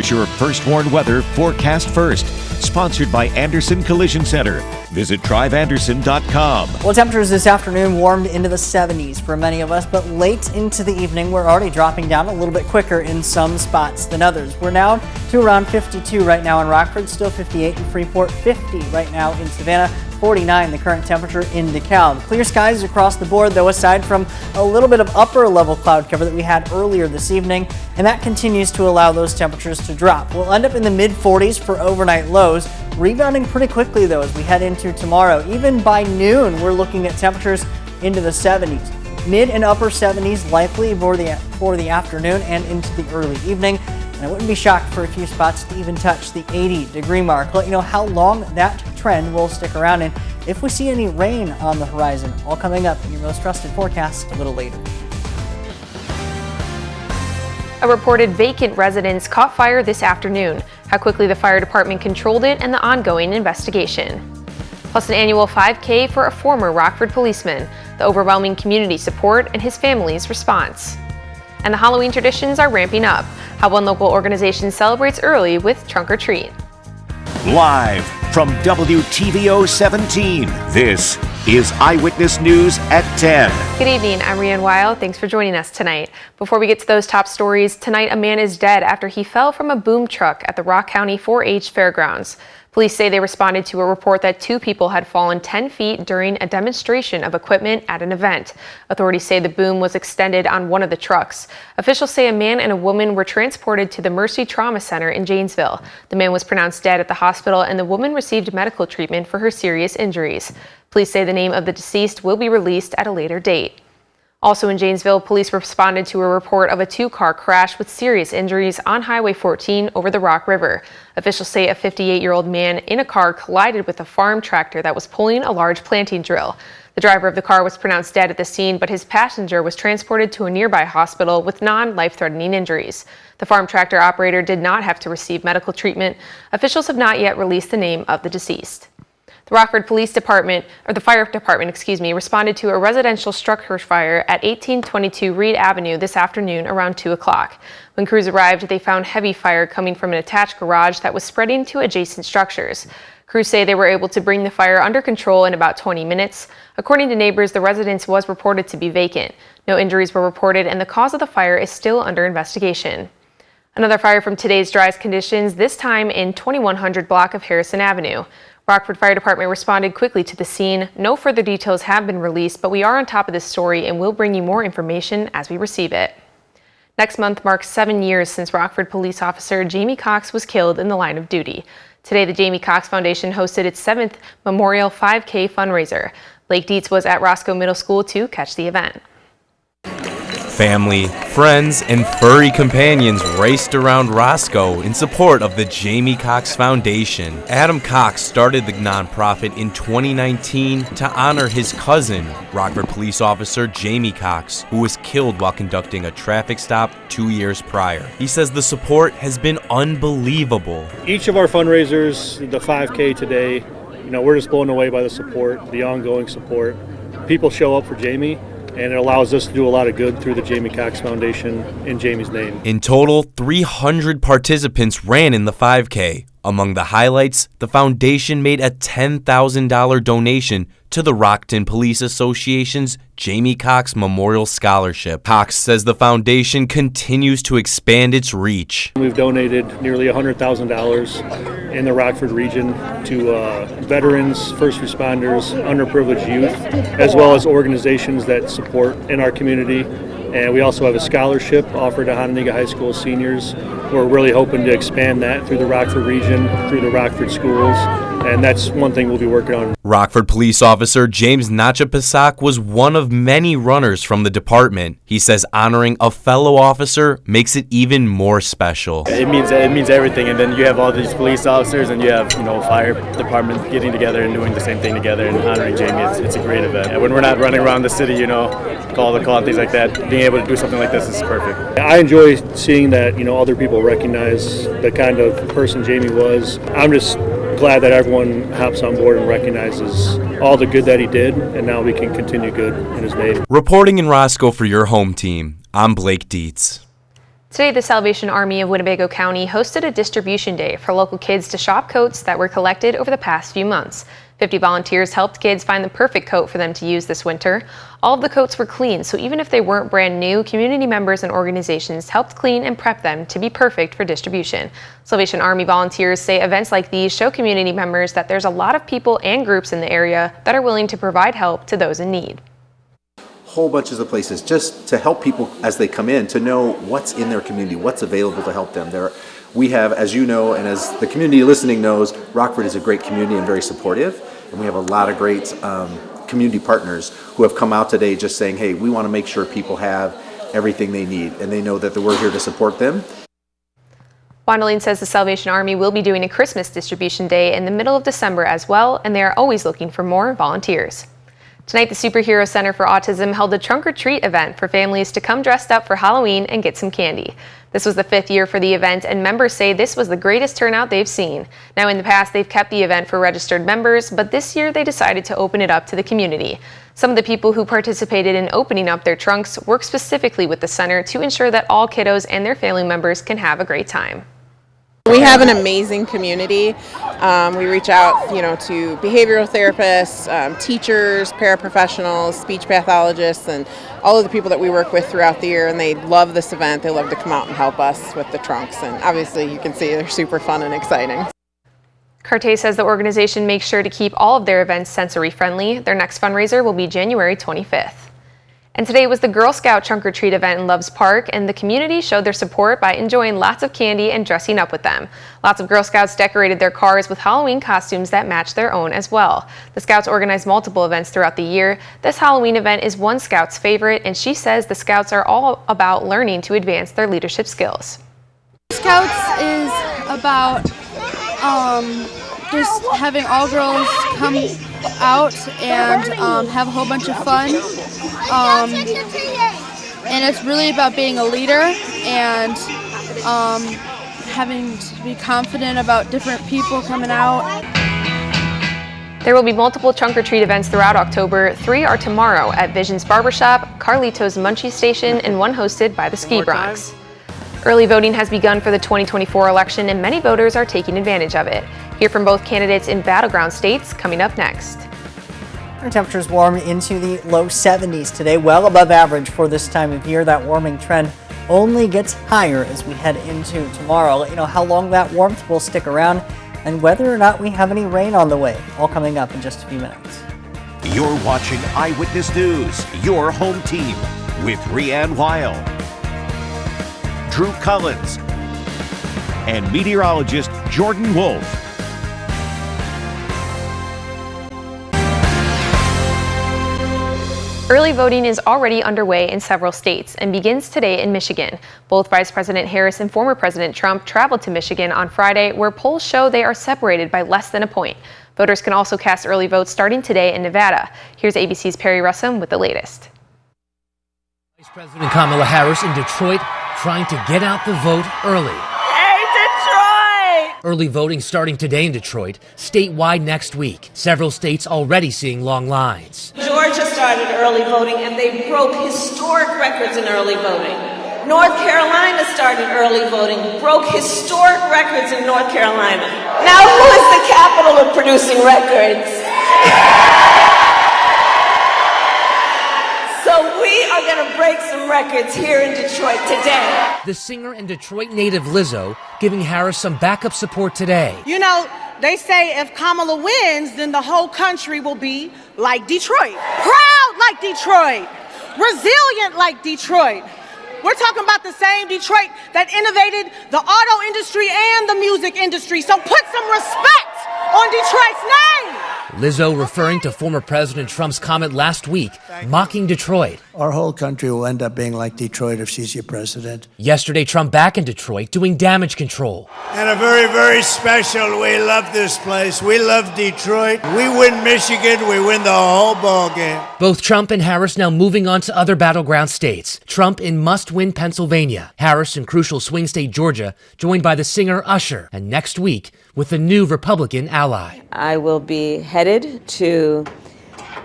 Get your first warned weather forecast first. Sponsored by Anderson Collision Center. Visit driveanderson.com. Well, temperatures this afternoon warmed into the 70s for many of us, but late into the evening, we're already dropping down a little bit quicker in some spots than others. We're now to around 52 right now in Rockford, still 58 in Freeport, 50 right now in Savannah, 49 the current temperature in DeKalb. Clear skies across the board, though, aside from a little bit of upper level cloud cover that we had earlier this evening, and that continues to allow those temperatures to drop. We'll end up in the mid 40s for overnight lows, rebounding pretty quickly though as we head into tomorrow. Even by noon, we're looking at temperatures into the 70s. Mid and upper 70s likely for the afternoon and into the early evening. And I wouldn't be shocked for a few spots to even touch the 80-degree mark. Let you know how long that trend will stick around and if we see any rain on the horizon. All coming up in your most trusted forecast a little later. A reported vacant residence caught fire this afternoon. How quickly the fire department controlled it and the ongoing investigation. Plus an annual 5K for a former Rockford policeman, the overwhelming community support and his family's response. And the Halloween traditions are ramping up. How one local organization celebrates early with Trunk or Treat. Live from WTVO 17, this is Eyewitness News at 10. Good evening, I'm Rianne Weil. Thanks for joining us tonight. Before we get to those top stories, tonight a man is dead after he fell from a boom truck at the Rock County 4-H Fairgrounds. Police say they responded to a report that 2 people had fallen 10 feet during a demonstration of equipment at an event. Authorities say the boom was extended on one of the trucks. Officials say a man and a woman were transported to the Mercy Trauma Center in Janesville. The man was pronounced dead at the hospital and the woman received medical treatment for her serious injuries. Police say the name of the deceased will be released at a later date. Also in Janesville, police responded to a report of a 2-car crash with serious injuries on Highway 14 over the Rock River. Officials say a 58-year-old man in a car collided with a farm tractor that was pulling a large planting drill. The driver of the car was pronounced dead at the scene, but his passenger was transported to a nearby hospital with non-life-threatening injuries. The farm tractor operator did not have to receive medical treatment. Officials have not yet released the name of the deceased. The Rockford Police Department, or the Fire Department, responded to a residential structure fire at 1822 Reed Avenue this afternoon around 2 o'clock. When crews arrived, they found heavy fire coming from an attached garage that was spreading to adjacent structures. Crews say they were able to bring the fire under control in about 20 minutes. According to neighbors, the residence was reported to be vacant. No injuries were reported, and the cause of the fire is still under investigation. Another fire from today's driest conditions, this time in 2100 block of Harrison Avenue. Rockford Fire Department responded quickly to the scene. No further details have been released, but we are on top of this story and will bring you more information as we receive it. Next month marks 7 years since Rockford police officer Jaimie Cox was killed in the line of duty. Today, the Jaimie Cox Foundation hosted its 7th Memorial 5K fundraiser. Blake Dietz was at Roscoe Middle School to catch the event. Family, friends, and furry companions raced around Roscoe in support of the Jaimie Cox Foundation. Adam Cox started the nonprofit in 2019 to honor his cousin, Rockford police officer Jaimie Cox, who was killed while conducting a traffic stop 2 years prior. He says the support has been unbelievable. Each of our fundraisers, the 5K today, we're just blown away by the support, the ongoing support. People show up for Jaimie, and it allows us to do a lot of good through the Jaimie Cox Foundation in Jaimie's name. In total, 300 participants ran in the 5K. Among the highlights, the foundation made a $10,000 donation to the Rockton Police Association's Jaimie Cox Memorial Scholarship. Cox says the foundation continues to expand its reach. We've donated nearly $100,000 in the Rockford region to veterans, first responders, underprivileged youth, as well as organizations that support in our community. And we also have a scholarship offered to Hononegah High School seniors. We're really hoping to expand that through the Rockford region, through the Rockford schools, and that's one thing we'll be working on. Rockford police officer James Nachapasak was one of many runners from the department. He says honoring a fellow officer makes it even more special. It means everything, and then you have all these police officers and you have fire department getting together and doing the same thing together and honoring Jaimie. It's a great event. And when we're not running around the city, call the call and things like that, being able to do something like this is perfect. I enjoy seeing that other people recognize the kind of person Jaimie was. I'm just glad that everyone hops on board and recognizes all the good that he did, and now we can continue good in his name. Reporting in Roscoe for your home team, I'm Blake Dietz. Today, the Salvation Army of Winnebago County hosted a distribution day for local kids to shop coats that were collected over the past few months. 50 volunteers helped kids find the perfect coat for them to use this winter. All of the coats were clean, so even if they weren't brand new, community members and organizations helped clean and prep them to be perfect for distribution. Salvation Army volunteers say events like these show community members that there's a lot of people and groups in the area that are willing to provide help to those in need. Whole bunches of places just to help people as they come in to know what's in their community, what's available to help them. We have, as you know, and as the community listening knows, Rockford is a great community and very supportive, and we have a lot of great community partners who have come out today just saying, hey, we want to make sure people have everything they need, and they know that we're here to support them. Wandeline says the Salvation Army will be doing a Christmas distribution day in the middle of December as well, and they are always looking for more volunteers. Tonight, the Superhero Center for Autism held a trunk-or-treat event for families to come dressed up for Halloween and get some candy. This was the 5th year for the event, and members say this was the greatest turnout they've seen. Now, in the past, they've kept the event for registered members, but this year they decided to open it up to the community. Some of the people who participated in opening up their trunks work specifically with the center to ensure that all kiddos and their family members can have a great time. We have an amazing community. We reach out, to behavioral therapists, teachers, paraprofessionals, speech pathologists, and all of the people that we work with throughout the year, and they love this event. They love to come out and help us with the trunks, and obviously you can see they're super fun and exciting. Cartier says the organization makes sure to keep all of their events sensory friendly. Their next fundraiser will be January 25th. And today was the Girl Scout Trunk or Treat event in Loves Park, and the community showed their support by enjoying lots of candy and dressing up with them. Lots of Girl Scouts decorated their cars with Halloween costumes that match their own as well. The Scouts organize multiple events throughout the year. This Halloween event is one Scout's favorite, and she says the Scouts are all about learning to advance their leadership skills. Scouts is about just having all girls come out and have a whole bunch of fun. And it's really about being a leader and having to be confident about different people coming out. There will be multiple trunk or treat events throughout October. 3 are tomorrow at Vision's Barbershop, Carlito's Munchie Station, and one hosted by the Ski Bronx. Early voting has begun for the 2024 election, and many voters are taking advantage of it. Hear from both candidates in battleground states coming up next. Our temperatures warm into the low 70s today, well above average for this time of year. That warming trend only gets higher as we head into tomorrow. I'll let you know how long that warmth will stick around and whether or not we have any rain on the way. All coming up in just a few minutes. You're watching Eyewitness News, your home team, with Rianne Weil, Drew Collins, and meteorologist Jordan Wolf. Early voting is already underway in several states and begins today in Michigan. Both Vice President Harris and former President Trump traveled to Michigan on Friday, where polls show they are separated by less than a point. Voters can also cast early votes starting today in Nevada. Here's ABC's Perry Russum with the latest. Vice President Kamala Harris in Detroit trying to get out the vote early. Hey, Detroit! Early voting starting today in Detroit, statewide next week. Several states already seeing long lines. Georgia started early voting and they broke historic records in early voting. North Carolina started early voting, broke historic records in North Carolina. Now who is the capital of producing records? So we are going to break some records here in Detroit today. The singer and Detroit native Lizzo giving Harris some backup support today. You know, they say if Kamala wins, then the whole country will be like Detroit. Proud like Detroit. Resilient like Detroit. We're talking about the same Detroit that innovated the auto industry and the music industry. So put some respect on Detroit's name. Lizzo referring to former President Trump's comment last week, mocking Detroit. Our whole country will end up being like Detroit if she's your president. Yesterday, Trump back in Detroit doing damage control. And a very, very special, we love this place. We love Detroit. We win Michigan, we win the whole ball game. Both Trump and Harris now moving on to other battleground states. Trump in must-win Pennsylvania. Harris in crucial swing state Georgia, joined by the singer Usher. And next week, with a new Republican ally. I will be headed to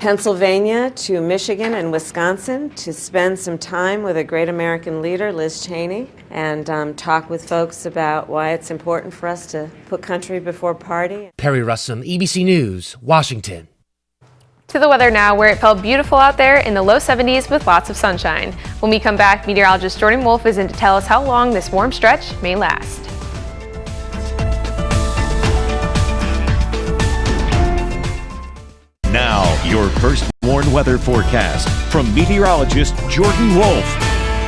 Pennsylvania to Michigan and Wisconsin to spend some time with a great American leader, Liz Cheney, and talk with folks about why it's important for us to put country before party. Perry Russum, ABC News, Washington. To the weather now, where it felt beautiful out there in the low 70s with lots of sunshine. When we come back, meteorologist Jordan Wolf is in to tell us how long this warm stretch may last. Now, your first warned weather forecast from meteorologist Jordan Wolf.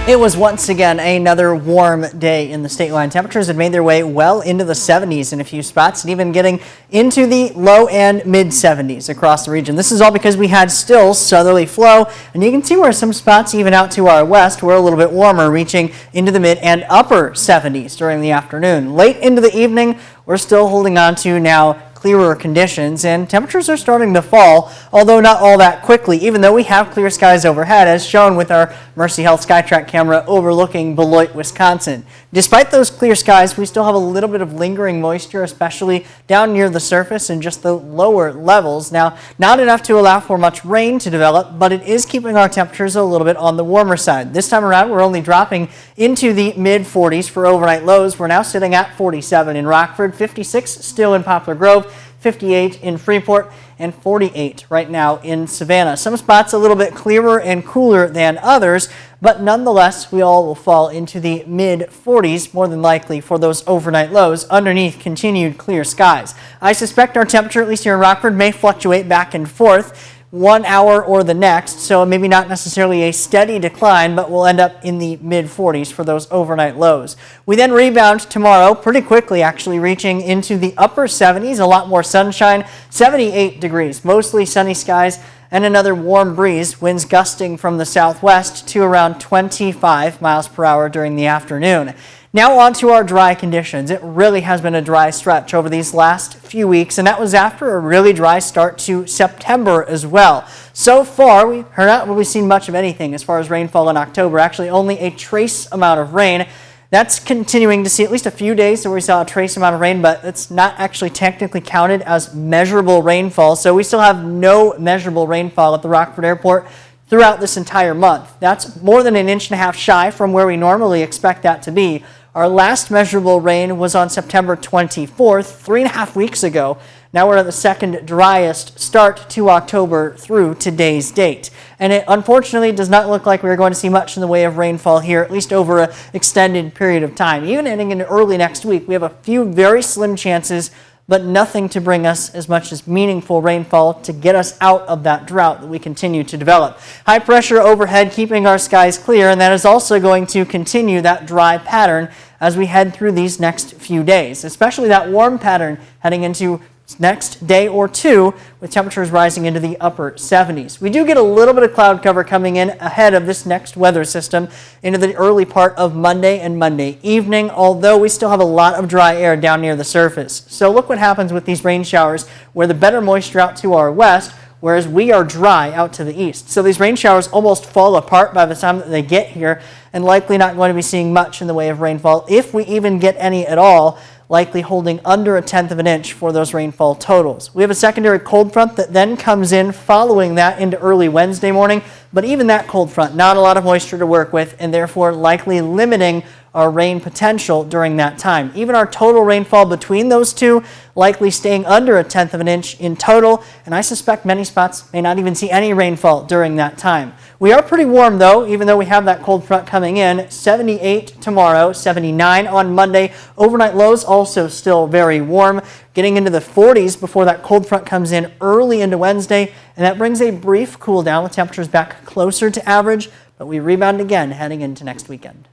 It was once again another warm day in the state line. Temperatures had made their way well into the 70s in a few spots and even getting into the low and mid 70s across the region. This is all because we had still southerly flow, and you can see where some spots even out to our west were a little bit warmer, reaching into the mid and upper 70s during the afternoon. Late into the evening, we're still holding on to now clearer conditions, and temperatures are starting to fall, although not all that quickly, even though we have clear skies overhead, as shown with our Mercy Health SkyTrack camera overlooking Beloit, Wisconsin. Despite those clear skies, we still have a little bit of lingering moisture, especially down near the surface and just the lower levels. Now, not enough to allow for much rain to develop, but it is keeping our temperatures a little bit on the warmer side. This time around, we're only dropping into the mid 40s for overnight lows. We're now sitting at 47 in Rockford, 56 still in Poplar Grove, 58 in Freeport, and 48 right now in Savannah. Some spots a little bit clearer and cooler than others, but nonetheless, we all will fall into the mid 40s more than likely for those overnight lows underneath continued clear skies. I suspect our temperature, at least here in Rockford, may fluctuate back and forth 1 hour or the next, so maybe not necessarily a steady decline, but we'll end up in the mid 40s for those overnight lows. We then rebound tomorrow pretty quickly, actually reaching into the upper 70s, a lot more sunshine, 78 degrees, mostly sunny skies, and another warm breeze, winds gusting from the southwest to around 25 miles per hour during the afternoon. Now on to our dry conditions. It really has been a dry stretch over these last few weeks, and that was after a really dry start to September as well. So far, we have not really seen much of anything as far as rainfall in October, actually only a trace amount of rain. That's continuing to see at least a few days where we saw a trace amount of rain, but it's not actually technically counted as measurable rainfall, so we still have no measurable rainfall at the Rockford Airport throughout this entire month. That's more than 1.5 inches shy from where we normally expect that to be. Our last measurable rain was on September 24th, 3.5 weeks ago. Now we're at the second driest start to October through today's date. And it unfortunately does not look like we're going to see much in the way of rainfall here, at least over an extended period of time. Even ending into early next week, we have a few very slim chances, but nothing to bring us as much as meaningful rainfall to get us out of that drought that we continue to develop. High pressure overhead keeping our skies clear, and that is also going to continue that dry pattern as we head through these next few days, especially that warm pattern heading into next day or two with temperatures rising into the upper 70s. We do get a little bit of cloud cover coming in ahead of this next weather system into the early part of Monday and Monday evening, although we still have a lot of dry air down near the surface. So look what happens with these rain showers where the better moisture out to our west, whereas we are dry out to the east. So these rain showers almost fall apart by the time that they get here, and likely not going to be seeing much in the way of rainfall, if we even get any at all, likely holding under 1/10 of an inch for those rainfall totals. We have a secondary cold front that then comes in following that into early Wednesday morning, but even that cold front, not a lot of moisture to work with, and therefore likely limiting our rain potential during that time. Even our total rainfall between those two likely staying under 1/10 of an inch in total, and I suspect many spots may not even see any rainfall during that time. We are pretty warm though, even though we have that cold front coming in. 78 tomorrow, 79 on Monday. Overnight lows also still very warm, getting into the 40s before that cold front comes in early into Wednesday, and that brings a brief cool down with temperatures back closer to average, but we rebound again heading into next weekend.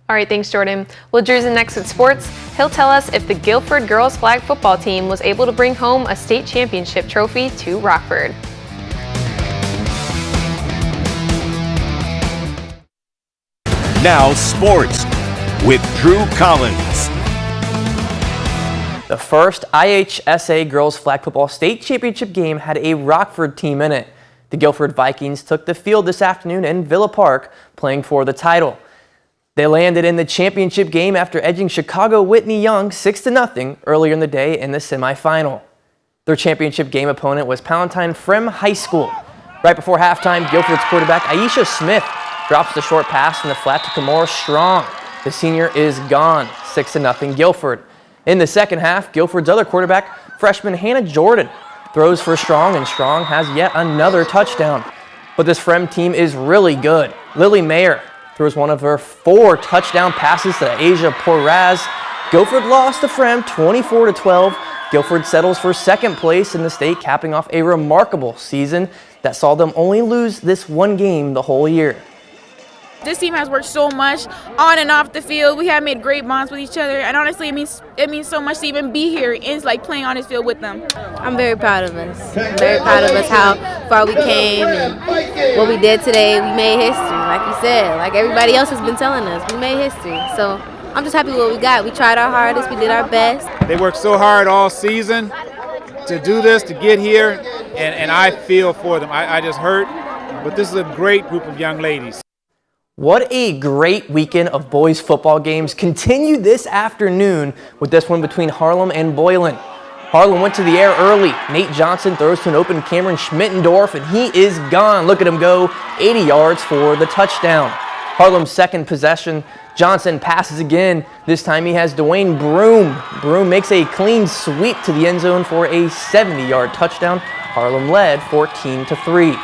All right, thanks, Jordan. Well, Drew's in next at sports. He'll tell us if the Guilford girls flag football team was able to bring home a state championship trophy to Rockford. Now sports with Drew Collins. The first IHSA girls flag football state championship game had a Rockford team in it. The Guilford Vikings took the field this afternoon in Villa Park, playing for the title. They landed in the championship game after edging Chicago Whitney Young 6-0 earlier in the day in the semifinal. Their championship game opponent was Palatine Frem High School. Right before halftime, Guilford's quarterback Aisha Smith drops the short pass in the flat to Kamora Strong. The senior is gone, 6-0 Guilford. In the second half, Guilford's other quarterback, freshman Hannah Jordan, throws for Strong, and Strong has yet another touchdown. But this Frem team is really good. Lily Mayer throws one of her 4 touchdown passes to Asia Porraz. Guilford lost to Frem 24-12. Guilford settles for second place in the state, capping off a remarkable season that saw them only lose this one game the whole year. This team has worked so much on and off the field. We have made great bonds with each other, and honestly, it means so much to even be here and it's like playing on this field with them. I'm very proud of us. I'm very proud of us how far we came and what we did today. We made history, like you said, like everybody else has been telling us. We made history, so I'm just happy with what we got. We tried our hardest. We did our best. They worked so hard all season to do this, to get here, and I feel for them. I just hurt, but this is a great group of young ladies. What a great weekend of boys football games continued this afternoon with this one between Harlem and Boylan. Harlem went to the air early. Nate Johnson throws to an open Cameron Schmittendorf, and he is gone. Look at him go, 80 yards for the touchdown. Harlem's second possession, Johnson passes again. This time he has Dwayne Broom. Broom makes a clean sweep to the end zone for a 70-yard touchdown. Harlem led 14-3.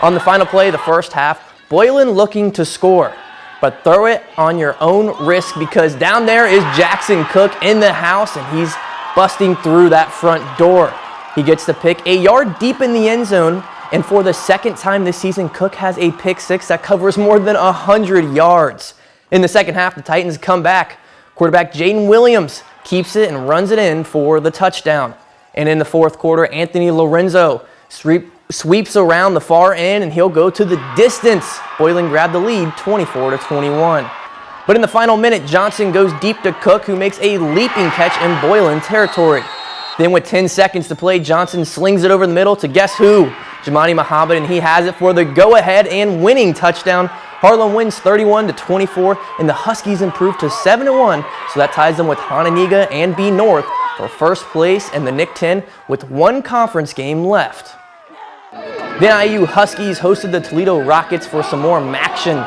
On the final play of the first half, Boylan looking to score, but throw it on your own risk because down there is Jackson Cook in the house, and he's busting through that front door. He gets the pick a yard deep in the end zone, and for the second time this season, Cook has a pick six that covers more than 100 yards. In the second half, the Titans come back. Quarterback Jaden Williams keeps it and runs it in for the touchdown. And in the fourth quarter, Anthony Lorenzo sweeps around the far end, and he'll go to the distance. Boylan grabbed the lead 24-21. But in the final minute, Johnson goes deep to Cook, who makes a leaping catch in Boylan territory. Then with 10 seconds to play, Johnson slings it over the middle to guess who? Jamani Muhammad, and he has it for the go-ahead and winning touchdown. Harlem wins 31-24, and the Huskies improve to 7-1, so that ties them with Hononegah and B North for first place in the NIC-10 with one conference game left. The IU Huskies hosted the Toledo Rockets for some more action.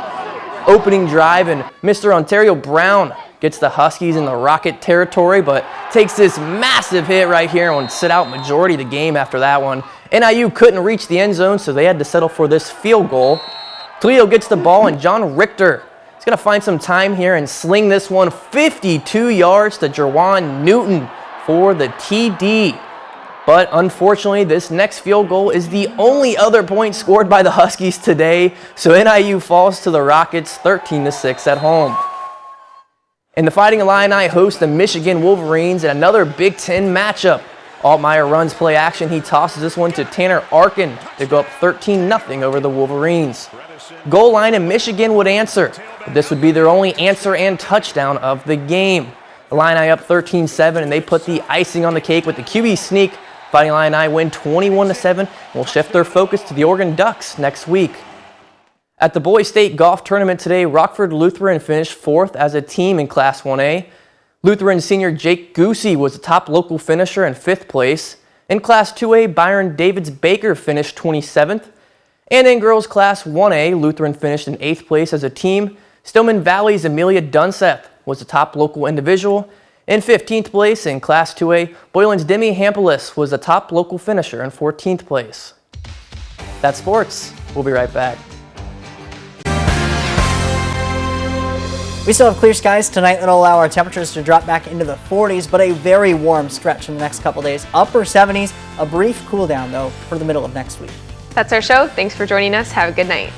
Opening drive, and Mr. Ontario Brown gets the Huskies in the Rocket territory, but takes this massive hit right here and would sit out majority of the game after that one. NIU couldn't reach the end zone, so they had to settle for this field goal. Toledo gets the ball, and John Richter is going to find some time here and sling this one 52 yards to Jerwan Newton for the TD. But unfortunately, this next field goal is the only other point scored by the Huskies today, so NIU falls to the Rockets 13-6 at home. And the Fighting Illini host the Michigan Wolverines in another Big Ten matchup. Altmaier runs play action. He tosses this one to Tanner Arkin to go up 13-0 over the Wolverines. Goal line, and Michigan would answer, but this would be their only answer and touchdown of the game. Illini up 13-7, and they put the icing on the cake with the QB sneak. Fighting Illini win 21-7 and will shift their focus to the Oregon Ducks next week. At the Boys State Golf Tournament today, Rockford Lutheran finished fourth as a team in Class 1A. Lutheran senior Jake Goosey was the top local finisher in 5th place. In Class 2A, Byron Davids Baker finished 27th. And in girls Class 1A, Lutheran finished in 8th place as a team. Stillman Valley's Amelia Dunseth was the top local individual. In 15th place in Class 2A, Boylan's Demi Hampelis was the top local finisher in 14th place. That's sports. We'll be right back. We still have clear skies tonight that'll allow our temperatures to drop back into the 40s, but a very warm stretch in the next couple days. Upper 70s, a brief cool down though for the middle of next week. That's our show. Thanks for joining us. Have a good night.